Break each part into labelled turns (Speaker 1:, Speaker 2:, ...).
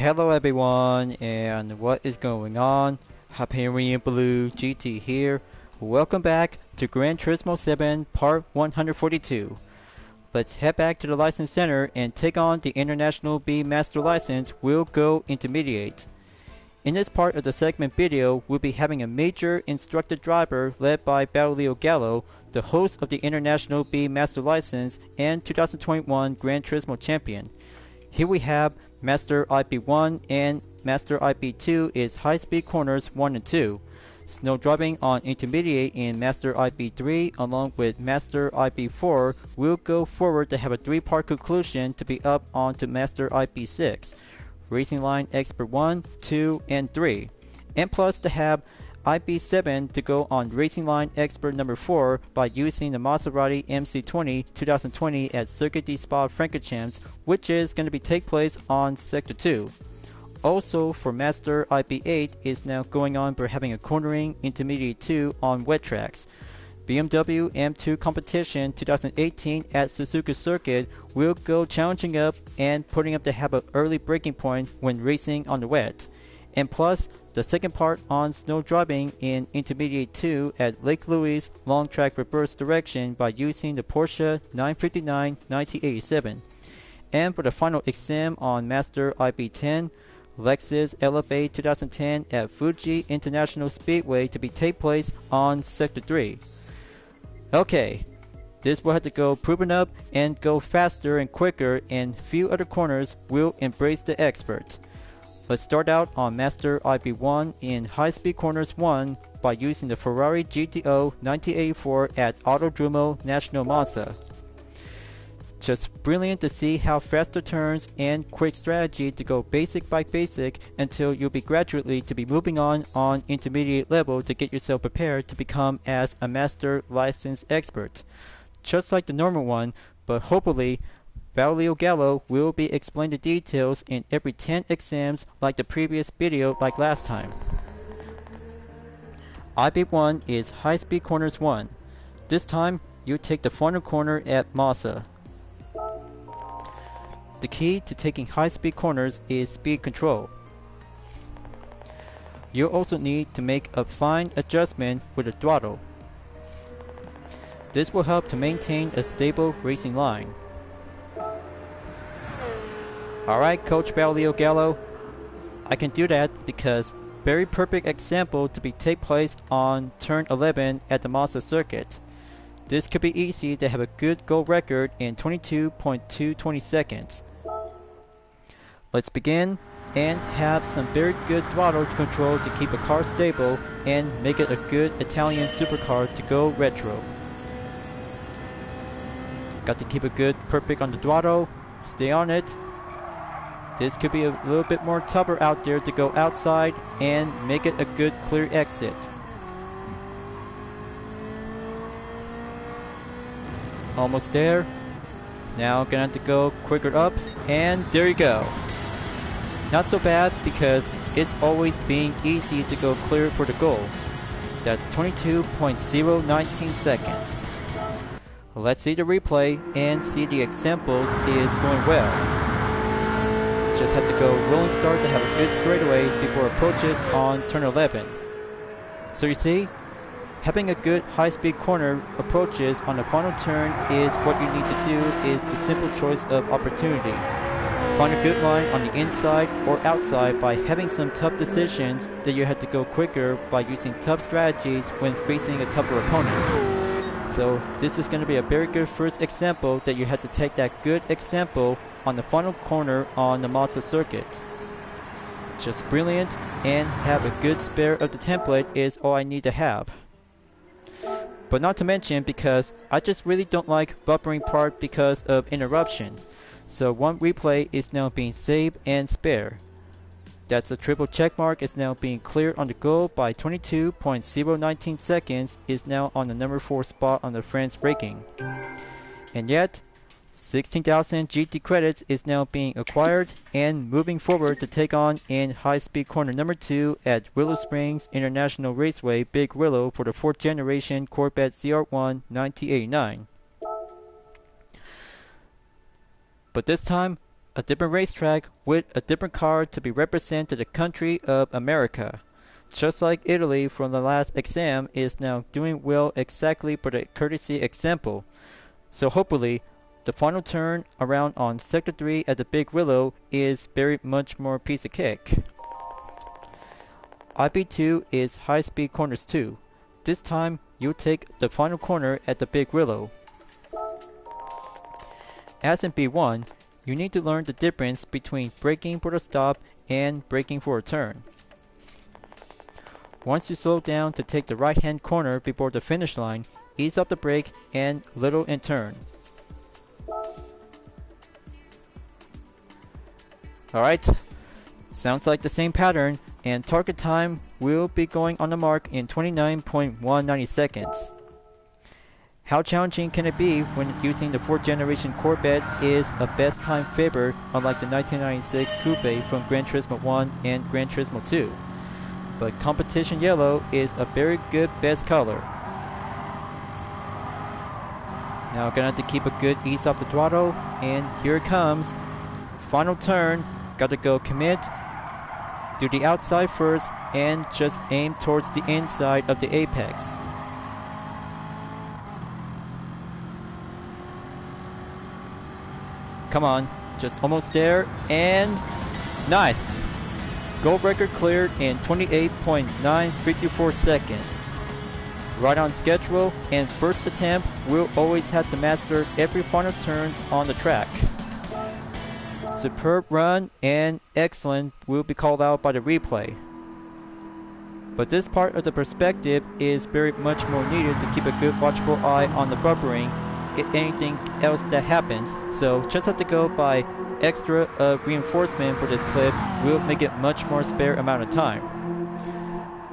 Speaker 1: Hello everyone, and what is going on? Hyperion-Blue-GT here. Welcome back to Gran Turismo 7 Part 142. Let's head back to the License Center and take on the International B Master License We'll Go Intermediate. In this part of the segment video, we'll be having a major instructor driver led by Leo Gallo, the host of the International B Master License and 2021 Gran Turismo champion. Here we have Master IP1 and Master IP2 is Highspeed Corners 1 and 2. Snow driving on Intermediate in Master IP3 along with Master IP4 will go forward to have a 3-part conclusion to be up onto Master IP6. Racing Line Expert 1, 2, and 3. And plus to have IP7 to go on Racing Line Expert number 4 by using the Maserati MC20 2020 at Circuit de Spa-Francorchamps, which is going to take place on Sector 2. Also for Master IP8 is now going on for having a cornering Intermediate 2 on wet tracks. BMW M2 Competition 2018 at Suzuka Circuit will go challenging up and putting up to have an early breaking point when racing on the wet. And plus, the second part on snow driving in Intermediate 2 at Lake Louise long track reverse direction by using the Porsche 959 1987. And for the final exam on Master IP10, Lexus LFA 2010 at Fuji International Speedway to take place on Sector 3. Okay, this will have to go proven up and go faster and quicker, and few other corners will embrace the expert. Let's start out on Master IP1 in Highspeed Corners 1 by using the Ferrari GTO 1984 at Autodromo National Monza. Just brilliant to see how fast the turns and quick strategy to go basic by basic until you'll be gradually to be moving on intermediate level to get yourself prepared to become as a master license expert. Just like the normal one, but hopefully Leo Gallo will be explaining the details in every 10 exams like the previous video like last time. IP1 is Highspeed Corners 1. This time, you take the final corner at Monza. The key to taking high-speed corners is speed control. You'll also need to make a fine adjustment with the throttle. This will help to maintain a stable racing line. Alright, Coach Leo Gallo, I can do that because very perfect example to take place on turn 11 at the Monza circuit. This could be easy to have a good goal record in 22.220 seconds. Let's begin and have some very good throttle control to keep a car stable and make it a good Italian supercar to go retro. Got to keep it good, perfect on the throttle, stay on it. This could be a little bit more tougher out there to go outside and make it a good clear exit. Almost there. Now gonna have to go quicker up, and there you go. Not so bad because it's always being easy to go clear for the goal. That's 22.019 seconds. Let's see the replay and see the examples is going well. Just have to go rolling start to have a good straightaway before approaches on turn 11. So you see, having a good high-speed corner approaches on the final turn is what you need to do is the simple choice of opportunity. Find a good line on the inside or outside by having some tough decisions that you have to go quicker by using tough strategies when facing a tougher opponent. So this is going to be a very good first example that you have to take that good example on the final corner on the Monza circuit. Just brilliant, and have a good spare of the template is all I need to have. But not to mention because I just really don't like buffering part because of interruption. So one replay is now being saved and spare. That's a triple check mark is now being cleared on the goal by 22.019 seconds is now on the number 4 spot on the France ranking. And yet, 16,000 GT credits is now being acquired and moving forward to take on in high-speed corner number 2 at Willow Springs International Raceway Big Willow for the 4th generation Corvette CR1 1989. But this time, a different racetrack with a different car to be represented to the country of America. Just like Italy from the last exam is now doing well exactly for the courtesy example. So hopefully, the final turn around on Sector 3 at the Big Willow is very much more piece of cake. IB2 is Highspeed Corners 2. This time, you'll take the final corner at the Big Willow. As in B1, you need to learn the difference between braking for the stop and braking for a turn. Once you slow down to take the right-hand corner before the finish line, ease up the brake and little in turn. Alright, sounds like the same pattern, and target time will be going on the mark in 29.190 seconds. How challenging can it be when using the 4th generation Corvette is a best time favorite, unlike the 1996 Coupe from Gran Turismo 1 and Gran Turismo 2? But competition yellow is a very good best color. Now gonna have to keep a good ease off the throttle, and here it comes. Final turn, gotta go commit, do the outside first, and just aim towards the inside of the apex. Come on, just almost there, and nice! Gold record cleared in 28.954 seconds. Right on schedule, and first attempt, we'll always have to master every final turns on the track. Superb run and excellent will be called out by the replay. But this part of the perspective is very much more needed to keep a good watchful eye on the buffering if anything else that happens, so just have to go by extra reinforcement for this clip will make it much more spare amount of time.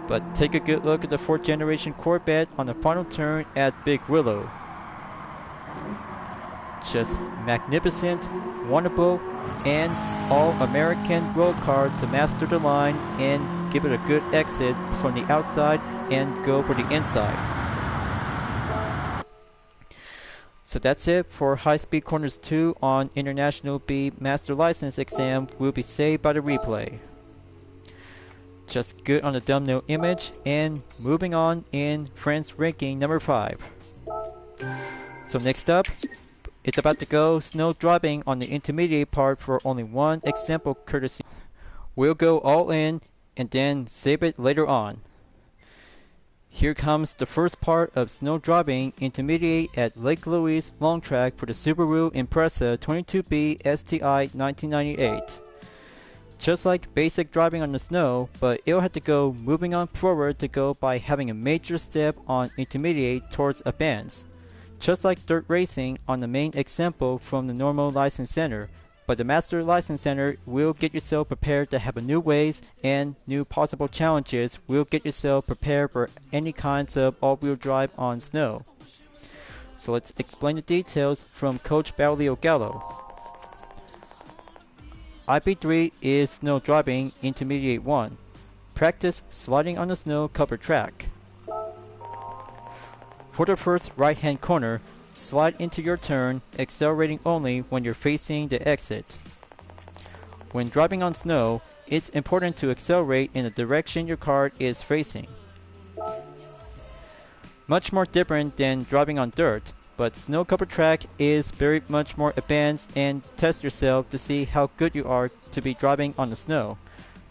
Speaker 1: But take a good look at the 4th generation Corvette on the final turn at Big Willow. Just magnificent, wonderful, and all-American road car to master the line and give it a good exit from the outside and go for the inside. So that's it for Highspeed Corners 2 on International B Master License exam will be saved by the replay. Just good on the thumbnail image, and moving on in France ranking number 5. So next up, it's about to go snow driving on the intermediate part for only one example courtesy. We'll go all in and then save it later on. Here comes the first part of snow driving intermediate at Lake Louise long track for the Subaru Impreza 22B STI 1998. Just like basic driving on the snow, but it'll have to go moving on forward to go by having a major step on intermediate towards a bends. Just like dirt racing on the main example from the normal license center, but the Master License Center will get yourself prepared to have a new ways and new possible challenges will get yourself prepared for any kinds of all-wheel drive on snow. So let's explain the details from Coach Barilio Gallo. IB3 is snow driving intermediate 1. Practice sliding on the snow covered track. For the first right-hand corner, slide into your turn, accelerating only when you're facing the exit. When driving on snow, it's important to accelerate in the direction your car is facing. Much more different than driving on dirt, but snow-covered track is very much more advanced and test yourself to see how good you are to be driving on the snow.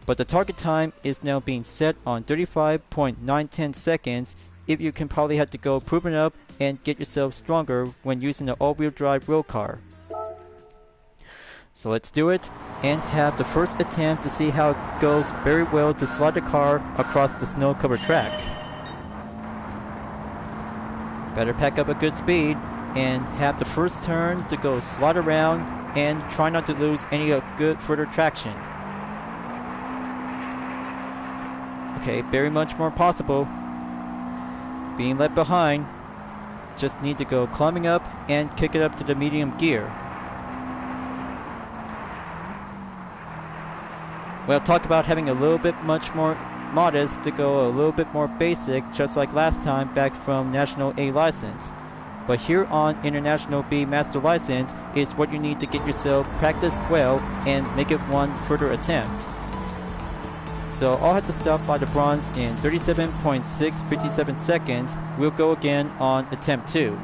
Speaker 1: But the target time is now being set on 35.910 seconds. If you can probably have to go proven up and get yourself stronger when using the all-wheel drive road car. So let's do it and have the first attempt to see how it goes very well to slide the car across the snow-covered track. Better pack up a good speed and have the first turn to go slide around and try not to lose any good further traction. Okay, very much more possible. Being left behind, just need to go climbing up and kick it up to the medium gear. Well, talk about having a little bit much more modest to go a little bit more basic, just like last time back from National A license. but here on International B Master License is what you need to get yourself practiced well and make it one further attempt. So I'll have to stop by the bronze in 37.657 seconds. We'll go again on attempt 2.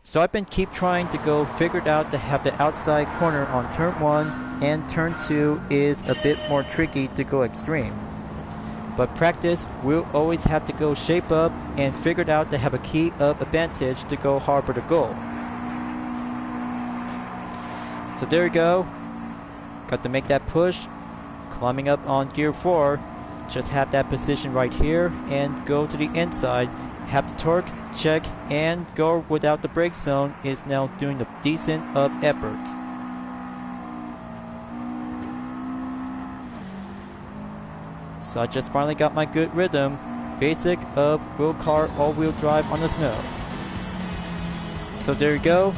Speaker 1: So I've been keep trying to go figured out to have the outside corner on turn 1, and turn 2 is a bit more tricky to go extreme. But practice will always have to go shape up and figured out to have a key of advantage to go hard for the goal. So there you go. Got to make that push. Climbing up on gear 4, just have that position right here and go to the inside, have the torque, check, and go without the brake zone is now doing a decent up effort. So I just finally got my good rhythm, basic of wheel car all-wheel drive on the snow. So there you go.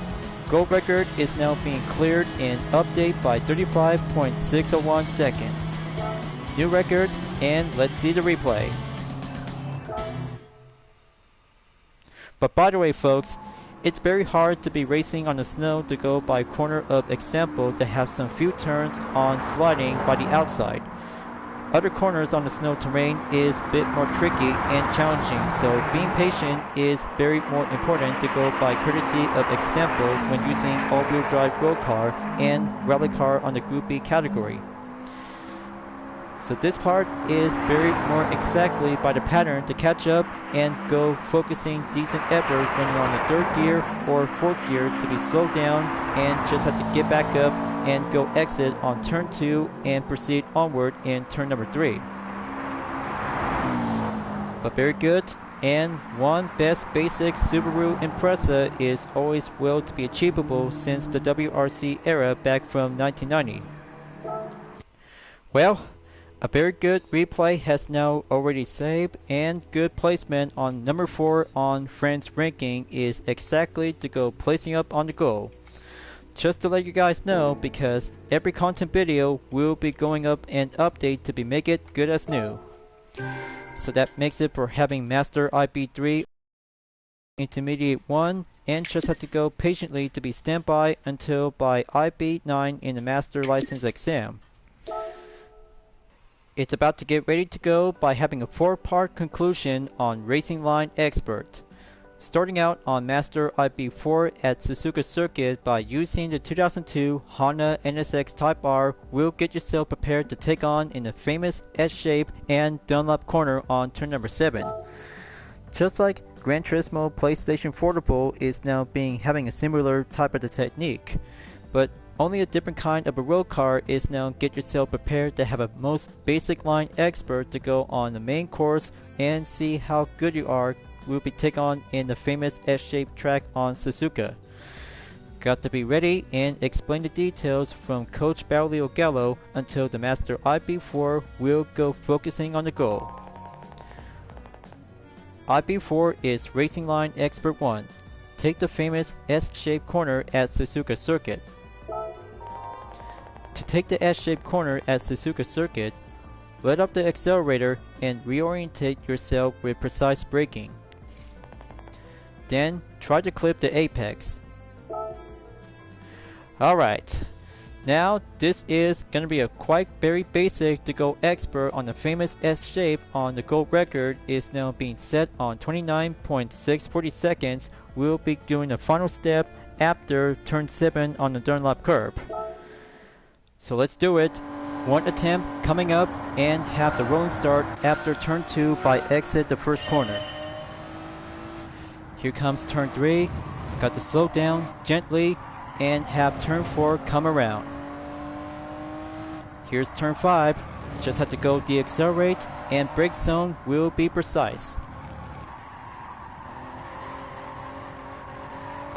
Speaker 1: Gold record is now being cleared in update by 35.601 seconds. New record, and let's see the replay. But by the way folks, it's very hard to be racing on the snow to go by corner of example to have some few turns on sliding by the outside. Other corners on the snow terrain is a bit more tricky and challenging, so being patient is very more important to go by courtesy of example when using all-wheel drive road car and rally car on the Group B category. So this part is very more exactly by the pattern to catch up and go focusing decent effort when you're on the 3rd gear or 4th gear to be slowed down and just have to get back up and go exit on turn 2 and proceed onward in turn number 3. But very good, and one best basic Subaru Impreza is always well to be achievable since the WRC era back from 1990. Well, a very good replay has now already saved, and good placement on number 4 on France ranking is exactly to go placing up on the goal. Just to let you guys know, because every content video will be going up an update to be make it good as new. So that makes it for having Master IB3 Intermediate 1, and just have to go patiently to be standby until by IB9 in the Master License exam. It's about to get ready to go by having a 4-part conclusion on Racing Line Expert. Starting out on Master IB4 at Suzuka Circuit by using the 2002 Honda NSX Type R will get yourself prepared to take on in the famous S-shape and Dunlop corner on turn number 7. Just like Gran Turismo PlayStation Portable is now having a similar type of the technique, but only a different kind of a road car is now get yourself prepared to have a most basic line expert to go on the main course and see how good you are will be taken on in the famous S-shaped track on Suzuka. Got to be ready and explain the details from Coach Baulio Gallo until the Master IB4 will go focusing on the goal. IB4 is Racing Line Expert 1. Take the famous S-shaped corner at Suzuka Circuit. To take the S-shaped corner at Suzuka Circuit, let up the accelerator and reorientate yourself with precise braking. Then try to clip the apex. Alright, now this is gonna be a quite very basic to go expert on the famous S shape on the gold record is now being set on 29.640 seconds. We'll be doing the final step after turn 7 on the Dunlop curve. So let's do it. One attempt coming up and have the rolling start after turn 2 by exit the first corner. Here comes turn 3, got to slow down gently and have turn 4 come around. Here's turn 5, just have to go deaccelerate and brake zone will be precise.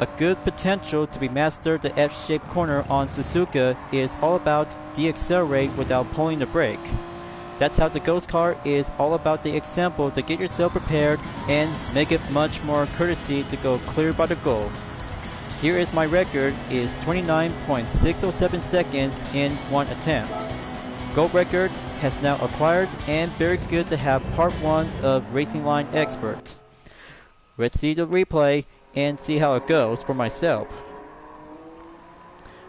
Speaker 1: A good potential to be mastered the F-shaped corner on Suzuka is all about deaccelerate without pulling the brake. That's how the Ghost car is all about the example to get yourself prepared and make it much more courtesy to go clear by the goal. Here is my record is 29.607 seconds in one attempt. Gold record has now acquired and very good to have part 1 of Racing Line Expert. Let's see the replay and see how it goes for myself.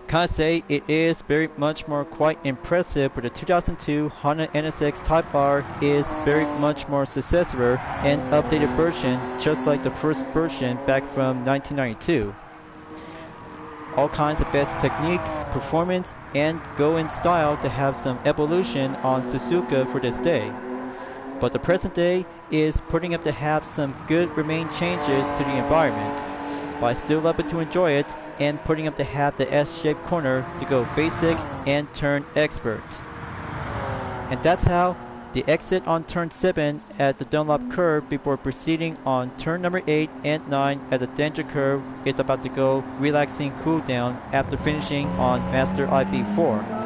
Speaker 1: Can I say it is very much more quite impressive, but the 2002 Honda NSX Type R is very much more successor and updated version, just like the first version back from 1992. All kinds of best technique, performance, and go in style to have some evolution on Suzuka for this day. But the present day is putting up to have some good remain changes to the environment, but I still love it to enjoy it, and putting up to have the S-shaped corner to go basic and turn expert. And that's how the exit on turn 7 at the Dunlop curve before proceeding on turn number 8 and 9 at the danger curve is about to go relaxing cool down after finishing on Master IB4.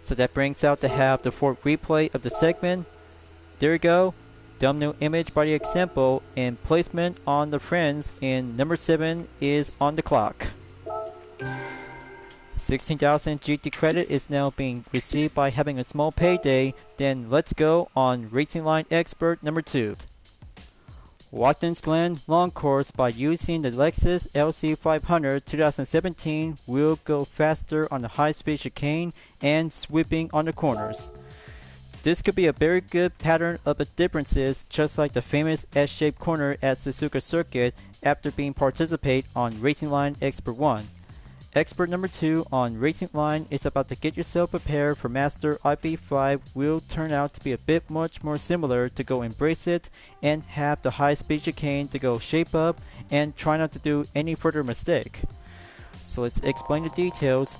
Speaker 1: So that brings out to have the fourth replay of the segment. There you go. Thumbnail image by the example and placement on the friends, and number 7 is on the clock. 16,000 GT credit is now being received by having a small payday. Then let's go on Racing Line Expert number 2. Watkins Glen long course by using the Lexus LC500 2017 will go faster on the high-speed chicane and sweeping on the corners. This could be a very good pattern of differences, just like the famous S-shaped corner at Suzuka Circuit after being participate on Racing Line Expert 1. Expert number 2 on Racing Line is about to get yourself prepared for Master IB5 will turn out to be a bit much more similar to go embrace it and have the high-speed chicane to go shape up and try not to do any further mistake. So let's explain the details.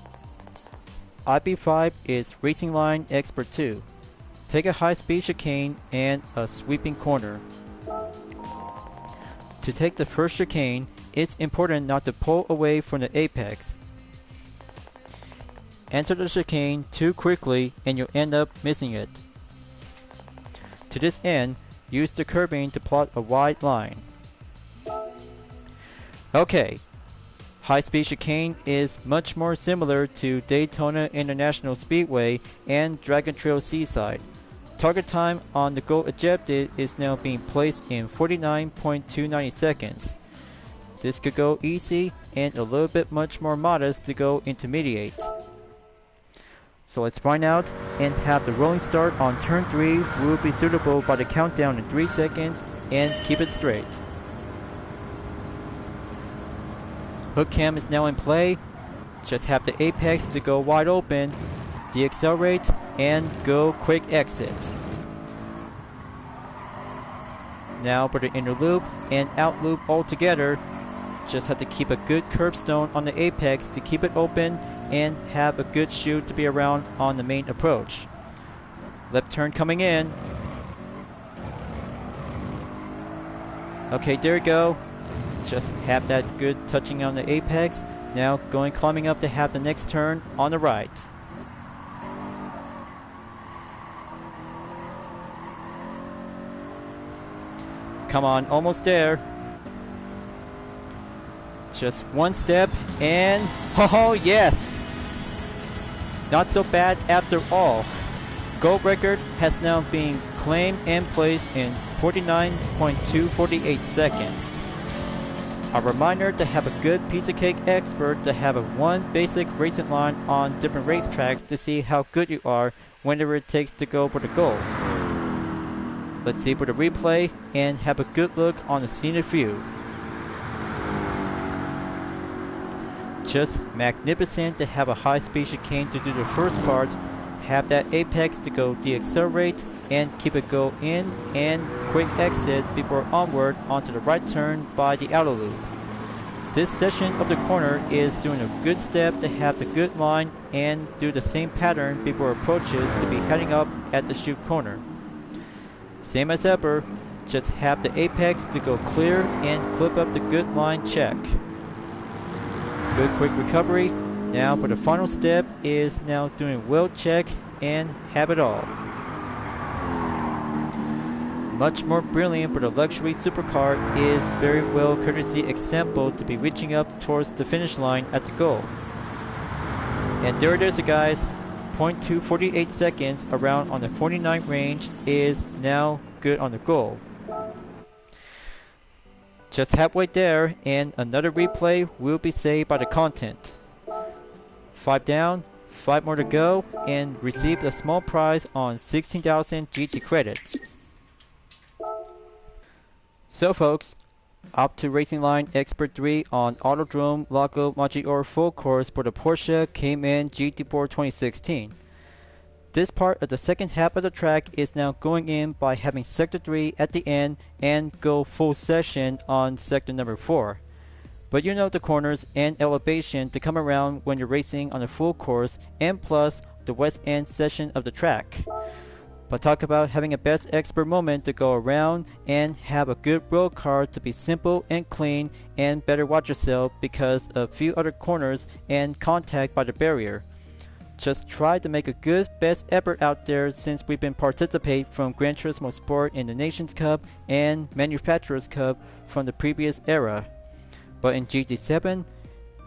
Speaker 1: IB5 is Racing Line Expert 2. Take a high-speed chicane and a sweeping corner. To take the first chicane, it's important not to pull away from the apex. Enter the chicane too quickly and you'll end up missing it. To this end, use the curbing to plot a wide line. Okay, high-speed chicane is much more similar to Daytona International Speedway and Dragon Trail Seaside. Target time on the goal ejected is now being placed in 49.290 seconds. This could go easy and a little bit much more modest to go intermediate. So let's find out and have the rolling start on turn 3 will be suitable by the countdown in 3 seconds and keep it straight. Hook cam is now in play. Just have the apex to go wide open, deaccelerate, and go quick exit. Now for the inner loop and out loop all together. Just have to keep a good curbstone on the apex to keep it open and have a good chute to be around on the main approach. Left turn coming in. Okay, there you go. Just have that good touching on the apex. Now climbing up to have the next turn on the right. Come on, almost there. Just one step and oh yes! Not so bad after all. Gold record has now been claimed and placed in 49.248 seconds. A reminder to have a good piece of cake expert to have a one basic racing line on different racetracks to see how good you are whenever it takes to go for the goal. Let's see for the replay and have a good look on the scenic view. Just magnificent to have a high-speed chicane to do the first part, have that apex to go deaccelerate and keep it go in and quick exit before onward onto the right turn by the outer loop. This section of the corner is doing a good step to have the good line and do the same pattern before approaches to be heading up at the chute corner. Same as ever, just have the apex to go clear and clip up the good line check. Good quick recovery. Now for the final step is now doing wheel check and have it all. Much more brilliant for the luxury supercar is very well courtesy example to be reaching up towards the finish line at the goal. And there it is guys, 0.248 seconds around on the 49 range is now good on the goal. Just halfway there, and another replay will be saved by the content. 5 down, 5 more to go, and receive a small prize on 16,000 GT credits. So folks, up to Racing Line Expert 3 on Autodrome Lago Maggiore full course for the Porsche Cayman GT4 2016. This part of the second half of the track is now going in by having Sector 3 at the end and go full session on Sector number 4. But you know the corners and elevation to come around when you're racing on a full course, and plus the west end section of the track. But talk about having a best expert moment to go around and have a good road car to be simple and clean, and better watch yourself because of a few other corners and contact by the barrier. Just try to make a good best effort out there since we've been participating from Gran Turismo Sport in the Nations Cup and Manufacturers Cup from the previous era. But in GT7,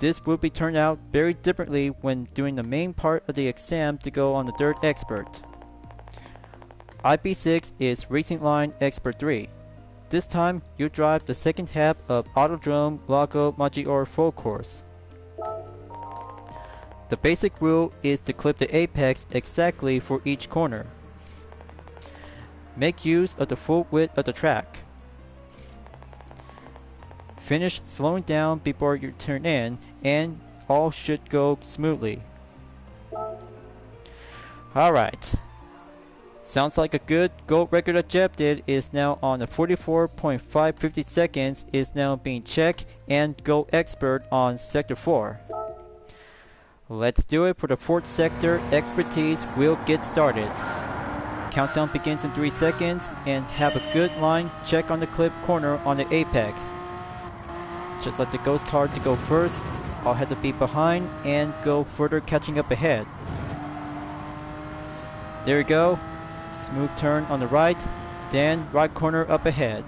Speaker 1: this will be turned out very differently when doing the main part of the exam to go on the Dirt Expert. IP6 is Racing Line Expert 3. This time, you drive the second half of Autodrome Lago Maggiore full course. The basic rule is to clip the apex exactly for each corner. Make use of the full width of the track. Finish slowing down before you turn in, and all should go smoothly. Alright. Sounds like a good gold record objective is now on the 44.550 seconds is now being checked, and Gold Expert on Sector 4. Let's do it for the 4th sector. Expertise will get started. Countdown begins in 3 seconds, and have a good line check on the clip corner on the apex. Just let the ghost car to go first. I'll have to be behind and go further catching up ahead. There we go. Smooth turn on the right, then right corner up ahead.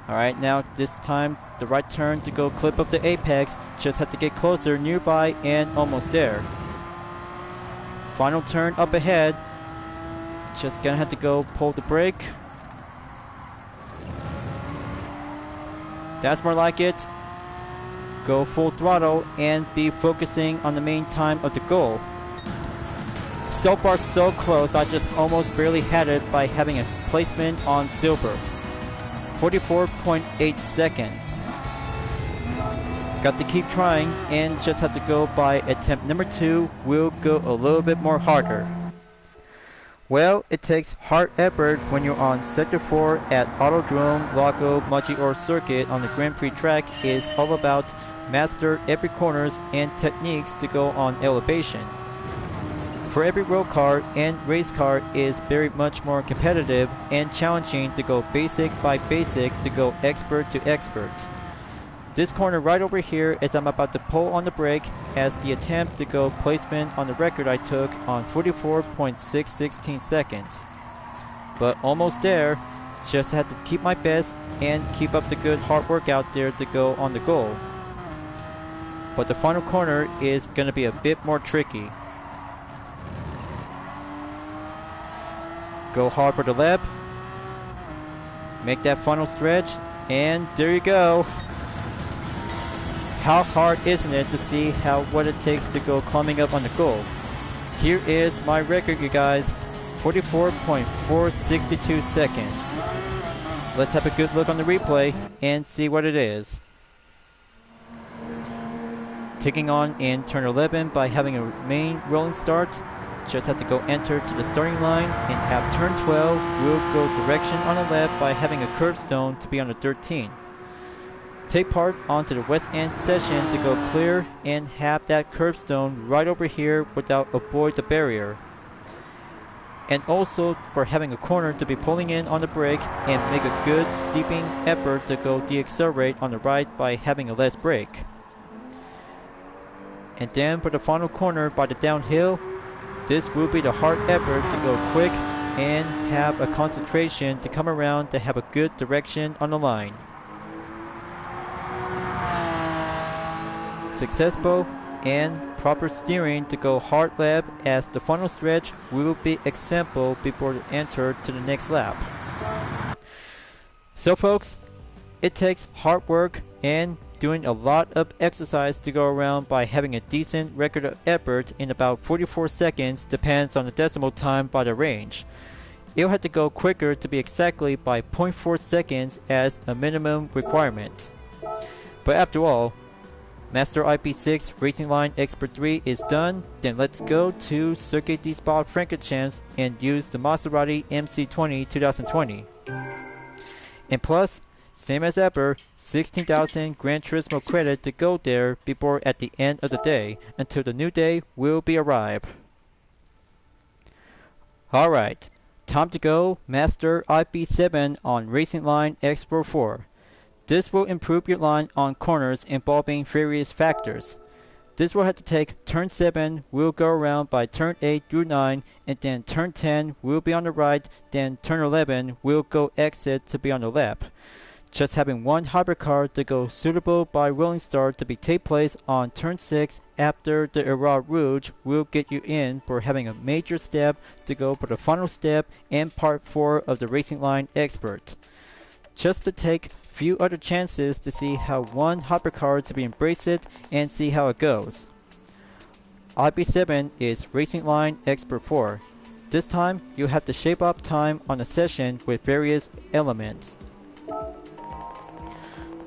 Speaker 1: Alright, now this time the right turn to go clip up the apex. Just have to get closer, nearby, and almost there. Final turn up ahead. Just gonna have to go pull the brake. That's more like it. Go full throttle and be focusing on the main time of the goal. So far so close, I just almost barely had it by having a placement on silver. 44.8 seconds. Got to keep trying and just have to go by attempt number 2. We'll go a little bit more harder. Well, it takes hard effort when you're on Sector 4 at Autodrome Lago Maggiore circuit on the Grand Prix track. Is all about master every corners and techniques to go on elevation. For every road car and race car is very much more competitive and challenging to go basic by basic to go expert to expert. This corner right over here as I'm about to pull on the brake as the attempt to go placement on the record I took on 44.616 seconds. But almost there, just had to keep my best and keep up the good hard work out there to go on the goal. But the final corner is going to be a bit more tricky. Go hard for the lap. Make that final stretch. And there you go. How hard isn't it to see what it takes to go climbing up on the goal? Here is my record, you guys. 44.462 seconds. Let's have a good look on the replay and see what it is. Taking on in turn 11 by having a main rolling start. Just have to go enter to the starting line and have turn 12. We'll go direction on the left by having a curbstone to be on the 13. Take part onto the west end session to go clear and have that curbstone right over here without avoid the barrier. And also for having a corner to be pulling in on the brake and make a good steeping effort to go deaccelerate on the right by having a less brake. And then for the final corner by the downhill, this will be the hard effort to go quick and have a concentration to come around to have a good direction on the line. Successful and proper steering to go hard lap, as the final stretch will be example before you enter to the next lap. So folks, it takes hard work and doing a lot of exercise to go around by having a decent record of effort in about 44 seconds, depends on the decimal time by the range. You'll have to go quicker to be exactly by 0.4 seconds as a minimum requirement. But after all, Master IP6 Racing Line Expert 3 is done, then let's go to Circuit de Spa-Francorchamps and use the Maserati MC20 2020. And plus, same as ever, 16,000 Gran Turismo credit to go there before at the end of the day, until the new day will be arrived. Alright, time to go Master IP7 on Racing Line Expert 4. This will improve your line on corners involving various factors. This will have to take turn 7 will go around by turn 8 through 9, and then turn 10 will be on the right, then turn 11 will go exit to be on the left. Just having one hypercar to go suitable by rolling start to be take place on turn 6 after the Era Rouge will get you in for having a major step to go for the final step and part 4 of the Racing Line Expert. Just to take few other chances to see how one hypercar to be embraced it and see how it goes. IP7 is Racing Line Expert 4. This time you'll have to shape up time on a session with various elements.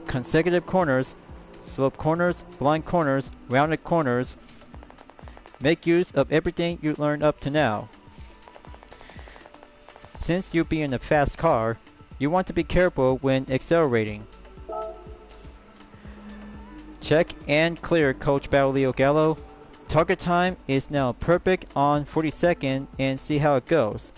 Speaker 1: Consecutive corners, slope corners, blind corners, rounded corners. Make use of everything you learned up to now. Since you'll be in a fast car, you want to be careful when accelerating. Check and clear Coach Battleio Gallo. Target time is now perfect on 42nd and see how it goes.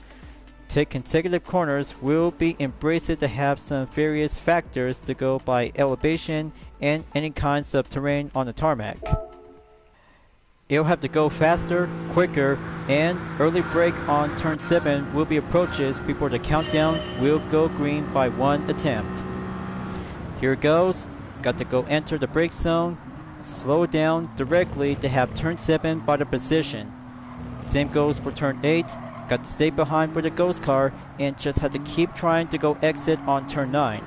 Speaker 1: Take consecutive corners will be embraced to have some various factors to go by elevation and any kinds of terrain on the tarmac. You'll have to go faster, quicker, and early brake on turn 7 will be approaches before the countdown will go green by one attempt. Here it goes. Got to go enter the brake zone, slow down directly to have turn 7 by the position. Same goes for turn 8. Got to stay behind for the ghost car and just had to keep trying to go exit on turn 9.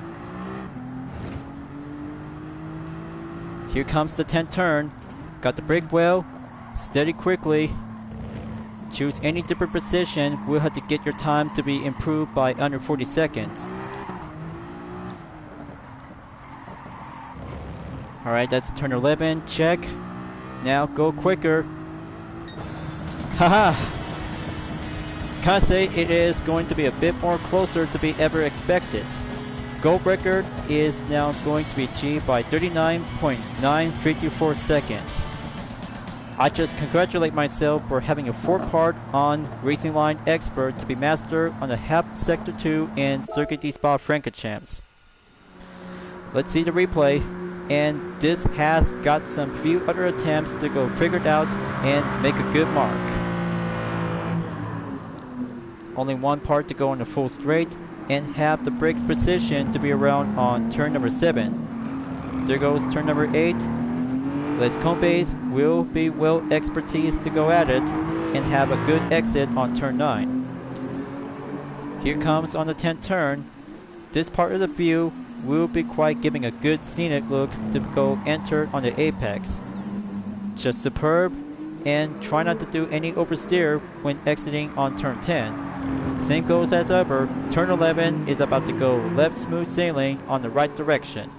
Speaker 1: Here comes the 10th turn. Got the brake well, steady quickly. Choose any different position, will have to get your time to be improved by under 40 seconds. Alright, that's turn 11, check. Now go quicker. Haha! Can't say it is going to be a bit more closer to be ever expected. Gold record is now going to be achieved by 39.954 seconds. I just congratulate myself for having a 4-part on Racing Line Expert to be master on the HAP Sector 2 and Circuit de Spa-Francorchamps. Let's see the replay, and this has got some few other attempts to go figured out and make a good mark. Only one part to go on the full straight and have the brakes position to be around on turn number 7. There goes turn number 8. Les Combes will be well expertise to go at it and have a good exit on turn 9. Here comes on the 10th turn. This part of the view will be quite giving a good scenic look to go enter on the apex. Just superb, and try not to do any oversteer when exiting on turn 10. Same goes as ever, turn 11 is about to go left smooth sailing on the right direction.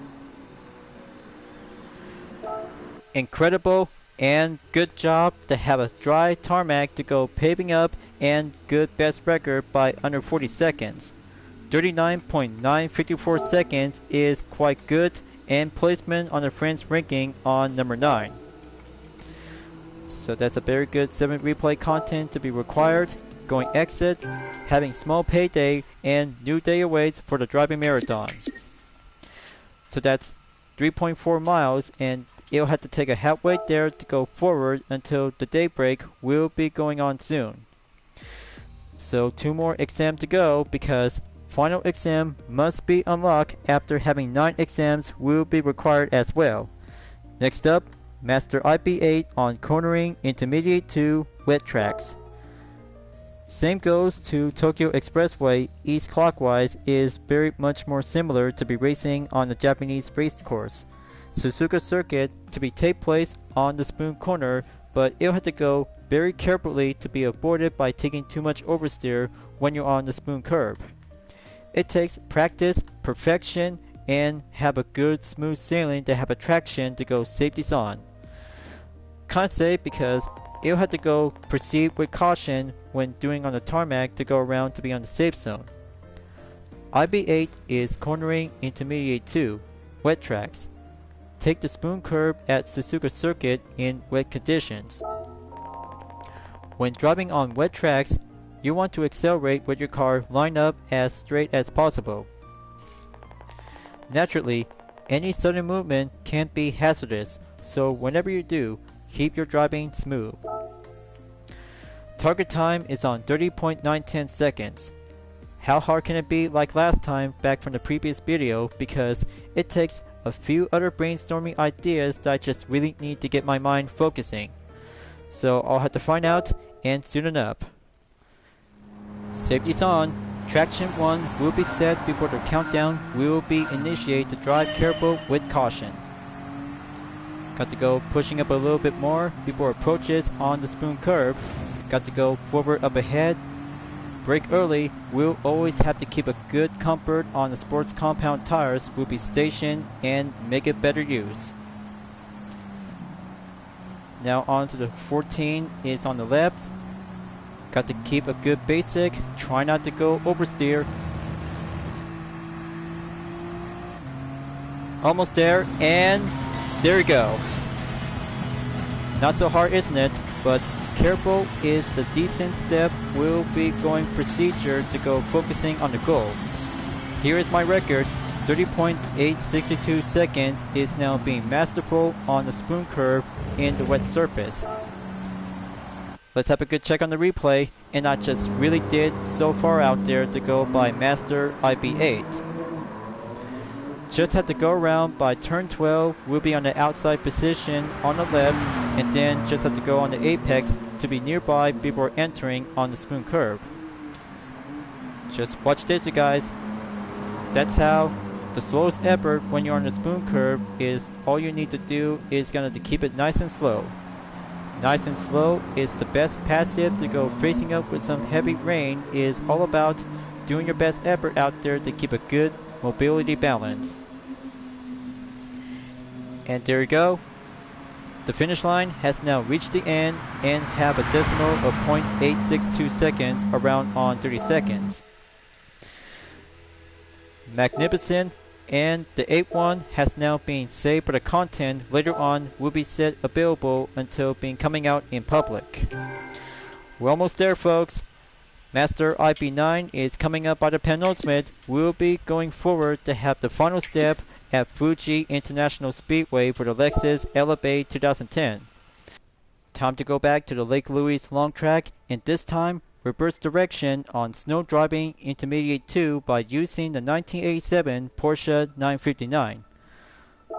Speaker 1: Incredible and good job to have a dry tarmac to go paving up, and good best record by under 40 seconds. 39.954 seconds is quite good, and placement on the friends ranking on number 9. So that's a very good 7 replay content to be required. Going exit, having small payday, and new day awaits for the driving marathon. So that's 3.4 miles, and it'll have to take a halfway there to go forward until the daybreak will be going on soon. So 2 more exams to go, because final exam must be unlocked after having 9 exams will be required as well. Next up, Master IP8 on cornering intermediate 2 wet tracks. Same goes to Tokyo Expressway. East clockwise is very much more similar to be racing on the Japanese race course. Suzuka Circuit to be take place on the spoon corner, but it'll have to go very carefully to be avoided by taking too much oversteer when you're on the spoon curve. It takes practice, perfection, and have a good smooth sailing to have a traction to go safeties on. Can't say because it'll have to go proceed with caution when doing on the tarmac to go around to be on the safe zone. IB8 is cornering intermediate 2, wet tracks. Take the spoon curve at Suzuka Circuit in wet conditions. When driving on wet tracks, you want to accelerate with your car lined up as straight as possible. Naturally, any sudden movement can be hazardous, so whenever you do, keep your driving smooth. Target time is on 30.910 seconds. How hard can it be like last time back from the previous video, because it takes a few other brainstorming ideas that I just really need to get my mind focusing. So I'll have to find out and soon enough. Safety's on. Traction 1 will be set before the countdown will be initiated to drive careful with caution. Got to go pushing up a little bit more before approaches on the spoon curve. Got to go forward up ahead. Brake early. We'll always have to keep a good comfort on the sports compound tires. Will be stationed and make it better use. Now on to the 14 is on the left. Got to keep a good basic. Try not to go oversteer. Almost there, and there we go. Not so hard, isn't it? But careful is the decent step. Will be going procedure to go focusing on the goal. Here is my record. 30.862 seconds is now being masterful on the spoon curve in the wet surface. Let's have a good check on the replay, and I just really did so far out there to go by Master IB8. Just have to go around by turn 12, we'll be on the outside position on the left, and then just have to go on the apex to be nearby before entering on the spoon curve. Just watch this, you guys. That's how the slowest effort when you're on the spoon curve is all you need to do is gonna to keep it nice and slow. Nice and slow is the best passive to go facing up with some heavy rain. Is all about doing your best effort out there to keep a good mobility balance. And there you go. The finish line has now reached the end and have a decimal of 0.862 seconds around on 30 seconds. Magnificent. And the 8-1 has now been saved, but the content later on will be set available until being coming out in public. We're almost there, folks. Master IB9 is coming up by the penultimate. We'll be going forward to have the final step at Fuji International Speedway for the Lexus LFA 2010. Time to go back to the Lake Louise long track, and this time reverse direction on snow driving intermediate 2 by using the 1987 Porsche 959.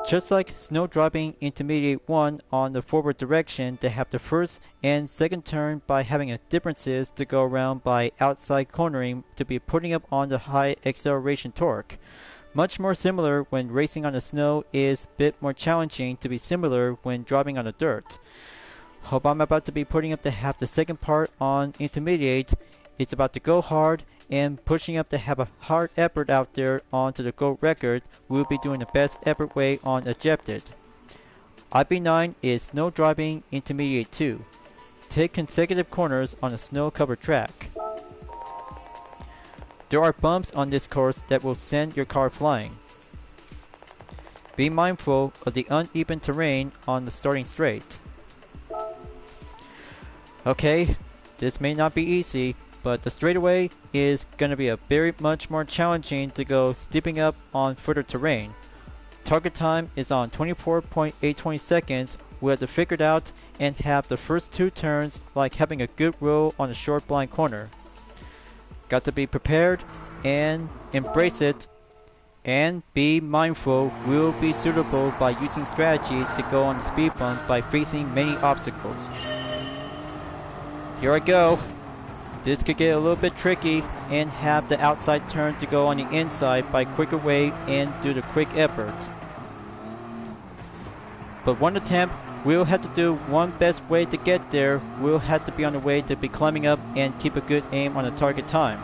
Speaker 1: Just like snow driving intermediate 1 on the forward direction, they have the first and second turn by having a differences to go around by outside cornering to be putting up on the high acceleration torque. Much more similar when racing on the snow, is a bit more challenging to be similar when driving on the dirt. Hope I'm about to be putting up to have the second part on intermediate. It's about to go hard and pushing up to have a hard effort out there onto the gold record. We'll be doing the best effort way on ejected. IB9 is snow driving intermediate 2. Take consecutive corners on a snow covered track. There are bumps on this course that will send your car flying. Be mindful of the uneven terrain on the starting straight. Okay, this may not be easy, but the straightaway is going to be a very much more challenging to go steeping up on further terrain. Target time is on 24.820 seconds. We have to figure it out and have the first two turns like having a good roll on a short blind corner. Got to be prepared and embrace it. And be mindful, will be suitable by using strategy to go on the speed bump by facing many obstacles. Here I go. This could get a little bit tricky and have the outside turn to go on the inside by quicker way and do the quick effort. But one attempt, we'll have to do one best way to get there. We'll have to be on the way to be climbing up and keep a good aim on the target time.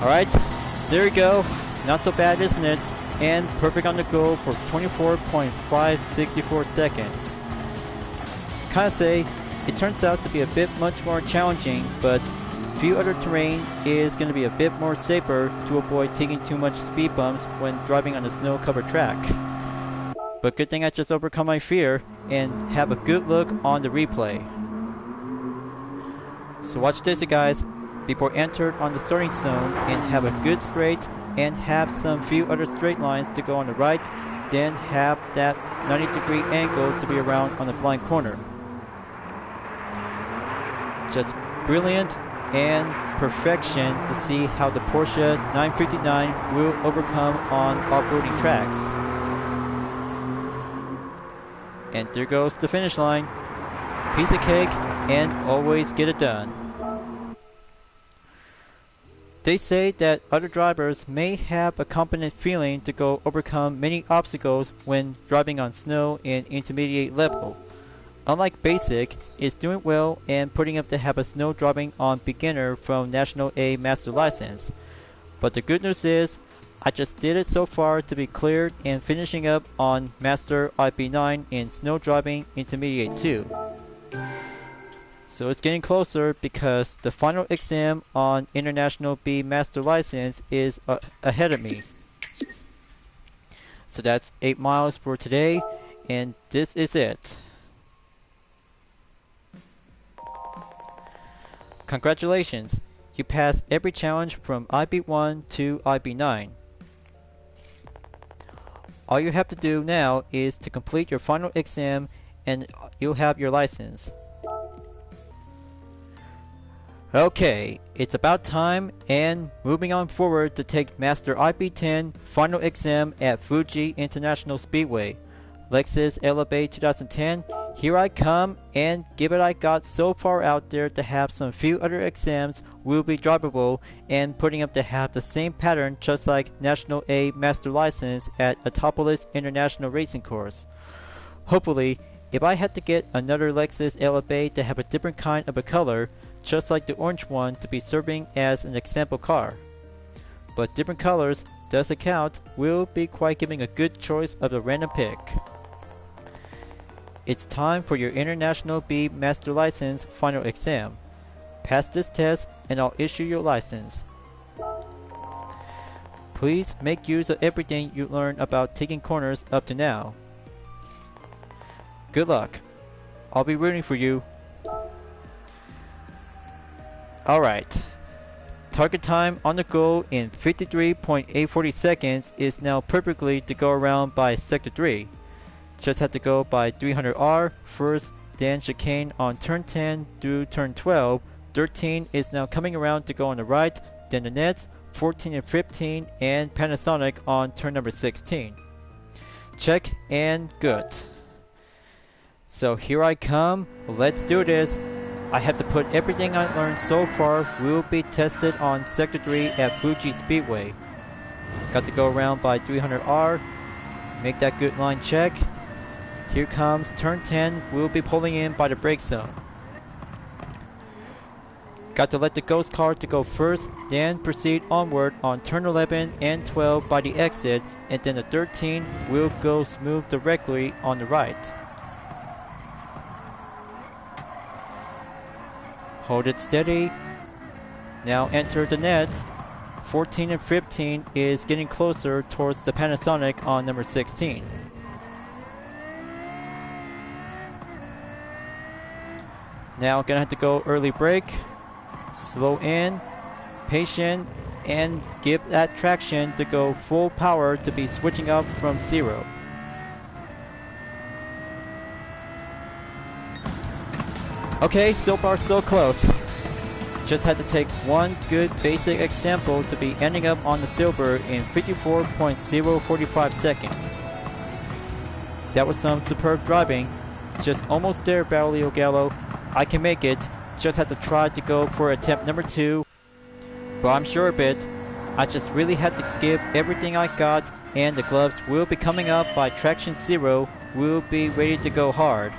Speaker 1: Alright, there we go. Not so bad, isn't it? And perfect on the goal for 24.564 seconds. Kinda say, it turns out to be a bit much more challenging, but few other terrain is going to be a bit more safer to avoid taking too much speed bumps when driving on a snow-covered track. But good thing I just overcome my fear and have a good look on the replay. So watch this, you guys. Before entered on the starting zone and have a good straight and have some few other straight lines to go on the right, then have that 90-degree angle to be around on the blind corner. Just brilliant and perfection to see how the Porsche 959 will overcome on off-roading tracks. And there goes the finish line. Piece of cake and always get it done. They say that other drivers may have a competent feeling to go overcome many obstacles when driving on snow in intermediate level. Unlike basic, it's doing well and putting up to have a snow driving on beginner from National A Master License. But the good news is, I just did it so far to be cleared and finishing up on Master IB9 in Snow Driving Intermediate 2. So it's getting closer because the final exam on International B Master License is ahead of me. So that's 8 miles for today, and this is it. Congratulations, you passed every challenge from IB1 to IB9. All you have to do now is to complete your final exam and you'll have your license. Okay, it's about time and moving on forward to take Master IB10 final exam at Fuji International Speedway. Lexus LFA 2010, here I come, and given I got so far out there to have some few other exams will be drivable and putting up to have the same pattern just like National A Master License at Autopolis International Racing Course. Hopefully, if I had to get another Lexus LFA to have a different kind of a color, just like the orange one to be serving as an example car. But different colors does account will be quite giving a good choice of a random pick. It's time for your International B Master License final exam. Pass this test and I'll issue your license. Please make use of everything you learned about taking corners up to now. Good luck. I'll be rooting for you. Alright. Target time on the goal in 53.840 seconds is now perfectly to go around by Sector 3. Just have to go by 300R first, then chicane on turn 10 through turn 12. 13 is now coming around to go on the right, then the nets, 14 and 15, and Panasonic on turn number 16. Check and good. So here I come, let's do this. I have to put everything I learned so far will be tested on Sector 3 at Fuji Speedway. Got to go around by 300R, make that good line check. Here comes turn 10, we'll be pulling in by the brake zone. Got to let the ghost car to go first, then proceed onward on turn 11 and 12 by the exit, and then the 13 will go smooth directly on the right. Hold it steady. Now enter the nets. 14 and 15 is getting closer towards the Panasonic on number 16. Now gonna have to go early brake, slow in, patient, and give that traction to go full power to be switching up from 0. Okay, so far so close. Just had to take one good basic example to be ending up on the silver in 54.045 seconds. That was some superb driving. Just almost there, Braulio Gallo. I can make it. Just had to try to go for attempt number 2. But I'm sure of it. I just really had to give everything I got, and the gloves will be coming up by traction 0. We'll be ready to go hard.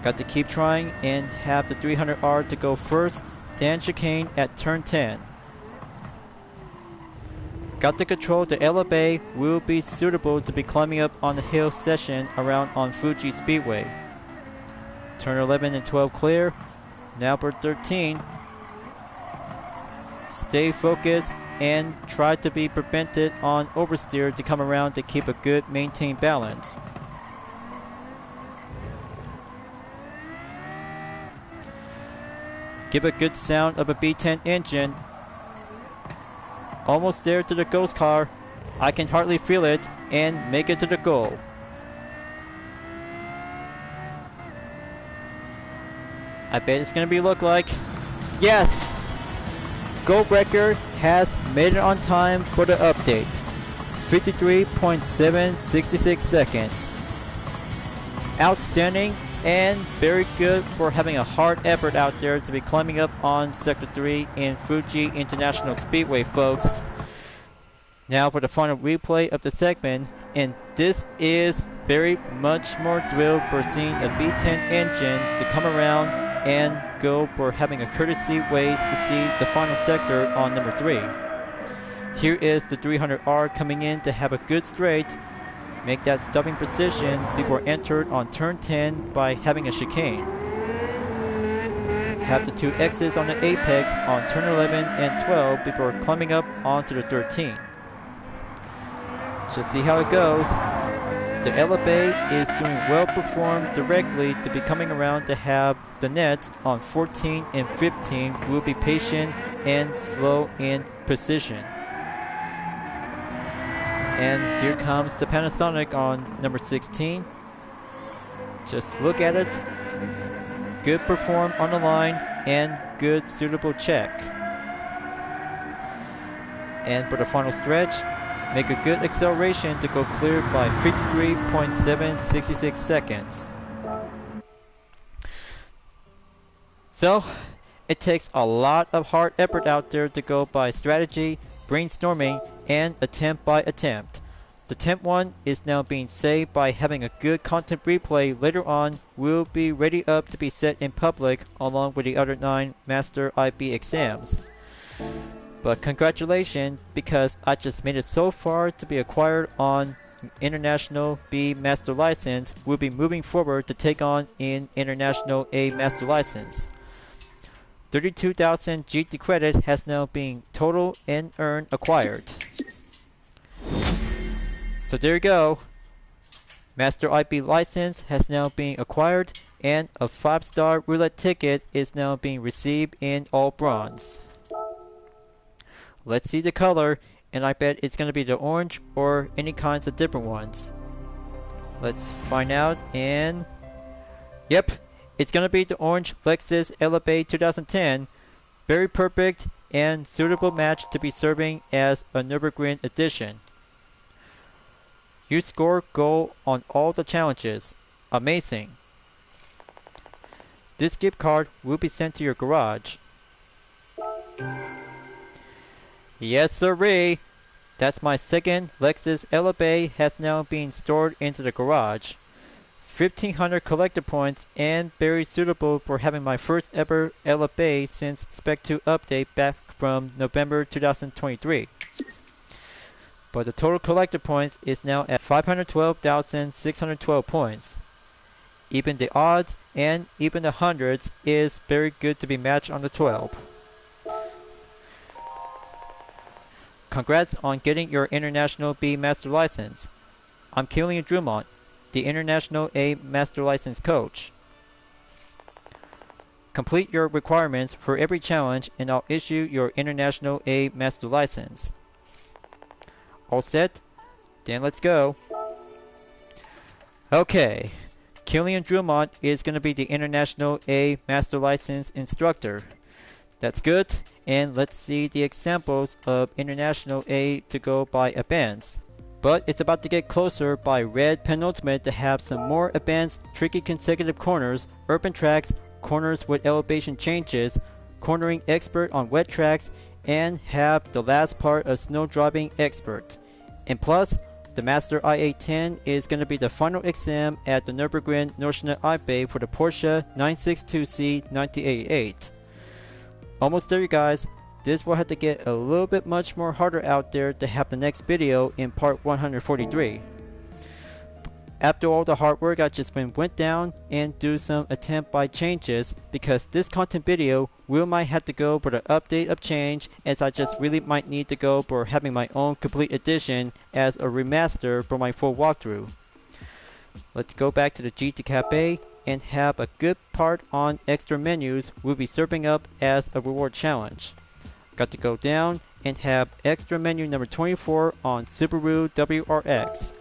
Speaker 1: Got to keep trying and have the 300R to go first, then chicane at turn 10. Got to control the elevate will be suitable to be climbing up on the hill section around on Fuji Speedway. Turn 11 and 12 clear. Now for 13. Stay focused and try to be prevented on oversteer to come around to keep a good maintained balance. Give a good sound of a B10 engine. Almost there to the ghost car. I can hardly feel it and make it to the goal. I bet it's gonna be look like. Yes! Gold record has made it on time for the update. 53.766 seconds. Outstanding and very good for having a hard effort out there to be climbing up on Sector 3 in Fuji International Speedway, folks. Now for the final replay of the segment, and this is very much more thrilled for seeing a B10 engine to come around and go for having a courtesy ways to see the final sector on number 3. Here is the 300R coming in to have a good straight. Make that stopping position before entered on turn 10 by having a chicane. Have the 2 exits on the apex on turn 11 and 12 before climbing up onto the 13. Just see how it goes. The elevate is doing well performed directly to be coming around to have the net on 14 and 15 will be patient and slow in precision. And here comes the Panasonic on number 16. Just look at it. Good perform on the line and good suitable check. And for the final stretch, make a good acceleration to go clear by 53.766 seconds. So, it takes a lot of hard effort out there to go by strategy, brainstorming, and attempt by attempt. The attempt 1 is now being saved by having a good content replay later on will be ready up to be set in public along with the other 9 Master IB exams. But congratulations, because I just made it so far to be acquired on International B Master License. We'll be moving forward to take on in International A Master License. 32,000 GT credit has now been total and earned acquired. So there you go. Master IB license has now been acquired and a 5-star roulette ticket is now being received in all bronze. Let's see the color, and I bet it's going to be the orange or any kinds of different ones. Let's find out, and yep, it's going to be the orange Lexus Elevate 2010. Very perfect and suitable match to be serving as a Nürburgring edition. You score gold on all the challenges. Amazing. This gift card will be sent to your garage. Yes sirree. That's my second Lexus Elevate has now been stored into the garage. 1,500 collector points and very suitable for having my first ever Elevate since Spec 2 update back from November 2023. But the total collector points is now at 512,612 points. Even the odds and even the hundreds is very good to be matched on the 12. Congrats on getting your International B Master License. I'm Killian Drummond, the International A Master License Coach. Complete your requirements for every challenge and I'll issue your International A Master License. All set? Then let's go. Okay. Killian Drummond is going to be the International A Master License Instructor. That's good, and let's see the examples of International A to go by advanced. But it's about to get closer by red penultimate to have some more advanced tricky consecutive corners, urban tracks, corners with elevation changes, cornering expert on wet tracks, and have the last part of snow driving expert. And plus, the Master IA10 is going to be the final exam at the Nürburgring Nordschleife Eibay for the Porsche 962C 1988. Almost there, you guys. This will have to get a little bit much more harder out there to have the next video in part 143. After all the hard work, I just went down and do some attempt by changes because this content video might have to go for the update of change, as I just really might need to go for having my own complete edition as a remaster for my full walkthrough. Let's go back to the GT Cafe and have a good part on extra menus we'll be serving up as a reward challenge. Got to go down and have extra menu number 24 on Subaru WRX.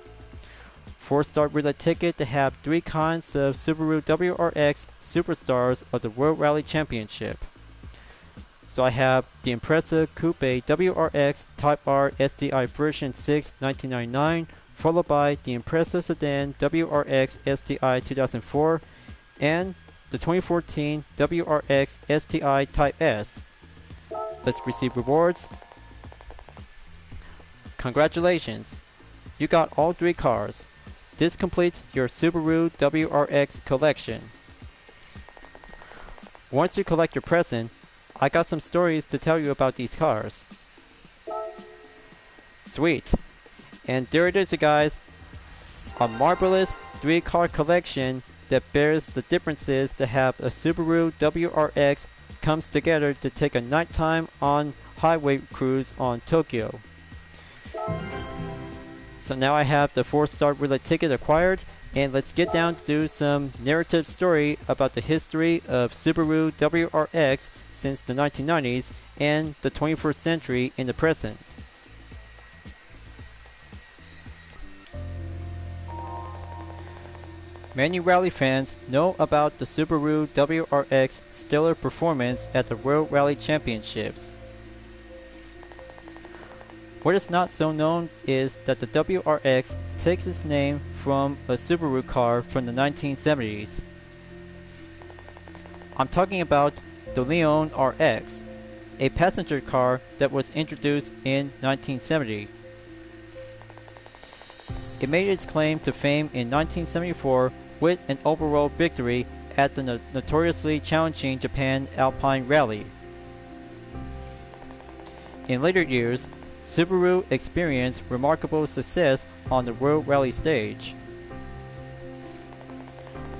Speaker 1: 4-star roulette ticket to have 3 kinds of Subaru WRX Superstars of the World Rally Championship. So I have the Impreza Coupe WRX Type R STI version 6 1999, followed by the Impreza Sedan WRX STI 2004, and the 2014 WRX STI Type S. Let's receive rewards. Congratulations! You got all 3 cars. This completes your Subaru WRX collection. Once you collect your present, I got some stories to tell you about these cars. Sweet! And there it is, you guys. A marvelous 3-car collection that bears the differences to have a Subaru WRX comes together to take a nighttime on highway cruise on Tokyo. So now I have the 4-star roulette ticket acquired, and let's get down to do some narrative story about the history of Subaru WRX since the 1990s and the 21st century in the present. Many rally fans know about the Subaru WRX stellar performance at the World Rally Championships. What is not so known is that the WRX takes its name from a Subaru car from the 1970s. I'm talking about the Leon RX, a passenger car that was introduced in 1970. It made its claim to fame in 1974 with an overall victory at the notoriously challenging Japan Alpine Rally. In later years, Subaru experienced remarkable success on the World Rally stage.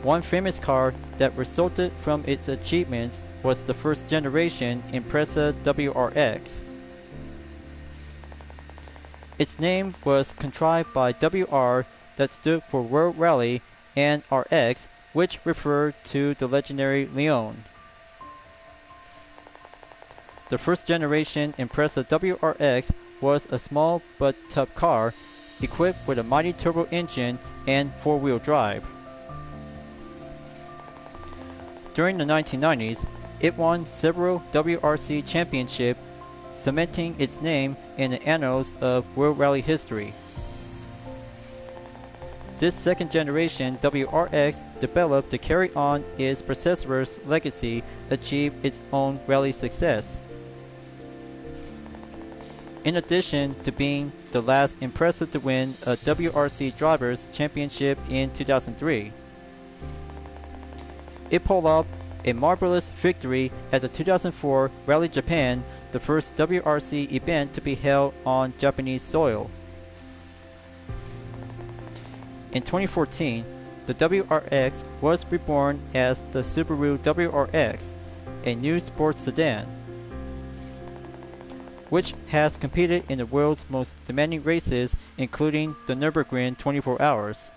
Speaker 1: One famous car that resulted from its achievements was the first generation Impreza WRX. Its name was contrived by WR, that stood for World Rally, and RX, which referred to the legendary Leon. The first generation Impreza WRX was a small but tough car, equipped with a mighty turbo engine and 4-wheel drive. During the 1990s, it won several WRC championships, cementing its name in the annals of World Rally history. This second generation WRX, developed to carry on its predecessor's legacy, achieved its own rally success. In addition to being the last Impreza to win a WRC Drivers' Championship in 2003. It pulled off a marvelous victory at the 2004 Rally Japan, the first WRC event to be held on Japanese soil. In 2014, the WRX was reborn as the Subaru WRX, a new sports sedan, which has competed in the world's most demanding races, including the Nürburgring 24 Hours.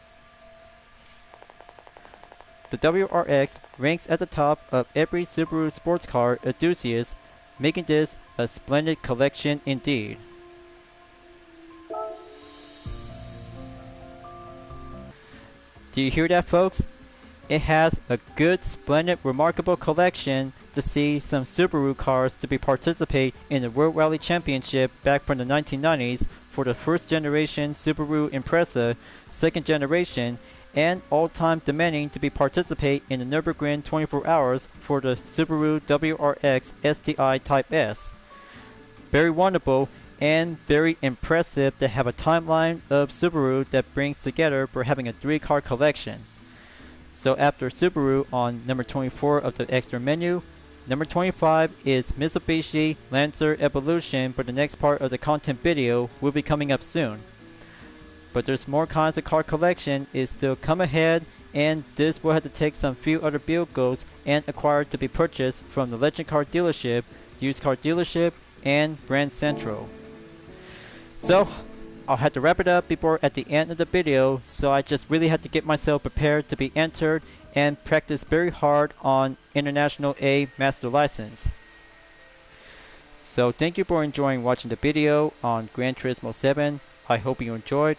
Speaker 1: The WRX ranks at the top of every Subaru sports car enthusiast, making this a splendid collection indeed. Do you hear that, folks? it has a good, splendid, remarkable collection to see some Subaru cars to be participate in the World Rally Championship back from the 1990s for the first generation Subaru Impreza, second generation, and all-time demanding to be participate in the Nürburgring 24 Hours for the Subaru WRX STI Type S. Very wonderful and very impressive to have a timeline of Subaru that brings together for having a 3-car collection. So after Subaru on number 24 of the extra menu, number 25 is Mitsubishi Lancer Evolution, but the next part of the content video will be coming up soon. But there's more kinds of car collection is still come ahead, and this will have to take some few other vehicles and acquired to be purchased from the Legend Car Dealership, Used Car Dealership, and Brand Central. So I'll have to wrap it up before at the end of the video, so I just really had to get myself prepared to be entered and practice very hard on International A Master License. So thank you for enjoying watching the video on Gran Turismo 7. I hope you enjoyed.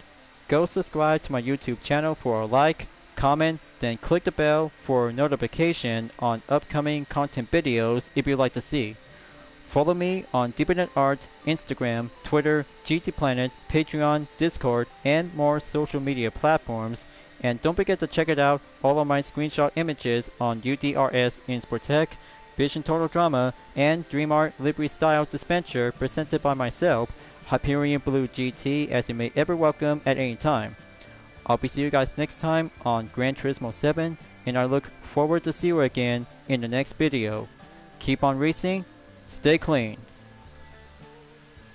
Speaker 1: Go subscribe to my YouTube channel for a like, comment, then click the bell for notification on upcoming content videos if you'd like to see. Follow me on Deepernet Art, Instagram, Twitter, GT Planet, Patreon, Discord, and more social media platforms. And don't forget to check it out, all of my screenshot images on UDRS in Sportec, Vision Total Drama, and DreamArt Livery Style Dispenser presented by myself, Hyperion-Blue-GT, as you may ever welcome at any time. I'll be seeing you guys next time on Gran Turismo 7, and I look forward to see you again in the next video. Keep on racing. Stay clean.